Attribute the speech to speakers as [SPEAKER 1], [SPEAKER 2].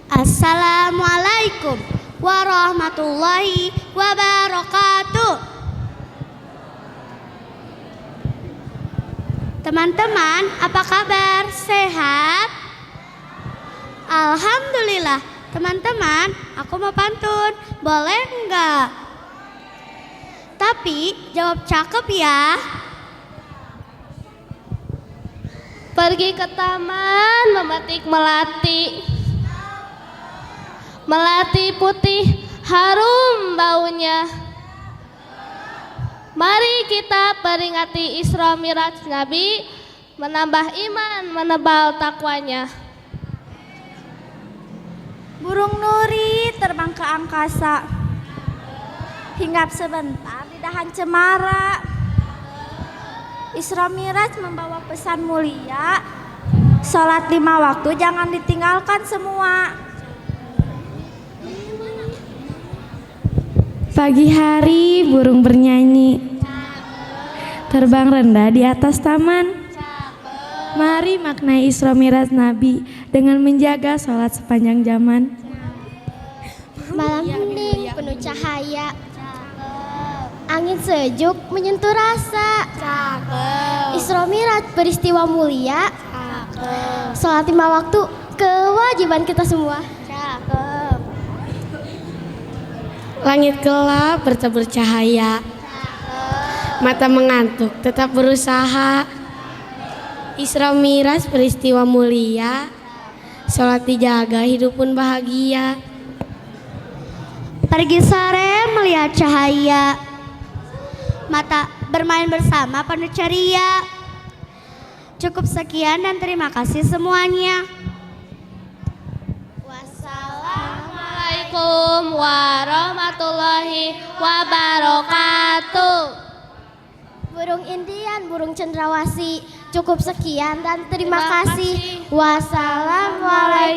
[SPEAKER 1] Assalamualaikum warahmatullahi wabarakatuh. Teman-teman, apa kabar? Sehat? Alhamdulillah. Teman-teman, aku mau pantun. Boleh enggak? Tapi jawab cakep ya.
[SPEAKER 2] Pergi ke taman memetik melati. Melati putih harum baunya. Mari kita peringati Isra Miraj Nabi, menambah iman, menebal takwanya.
[SPEAKER 1] Burung nuri terbang ke angkasa, hinggap sebentar di dahan cemara. Isra Miraj membawa pesan mulia, sholat 5 waktu jangan ditinggalkan semua.
[SPEAKER 3] Pagi hari burung bernyanyi, terbang rendah di atas taman. Mari maknai Isra Miraj Nabi dengan menjaga sholat sepanjang zaman.
[SPEAKER 1] Malam hening penuh cahaya, angin sejuk menyentuh rasa. Isra Miraj peristiwa mulia, sholat 5 waktu kewajiban kita semua.
[SPEAKER 4] Langit gelap bertabur cahaya, mata mengantuk tetap berusaha. Isra Miraj peristiwa mulia, sholat dijaga hidup pun bahagia.
[SPEAKER 1] Pergi sore melihat cahaya, mata bermain bersama penuh ceria. Cukup sekian dan terima kasih semuanya.
[SPEAKER 2] Wassalamualaikum warahmatullahi wabarakatuh.
[SPEAKER 1] Burung Indian, burung cendrawasih. Cukup sekian dan terima kasih. Wassalamualaikum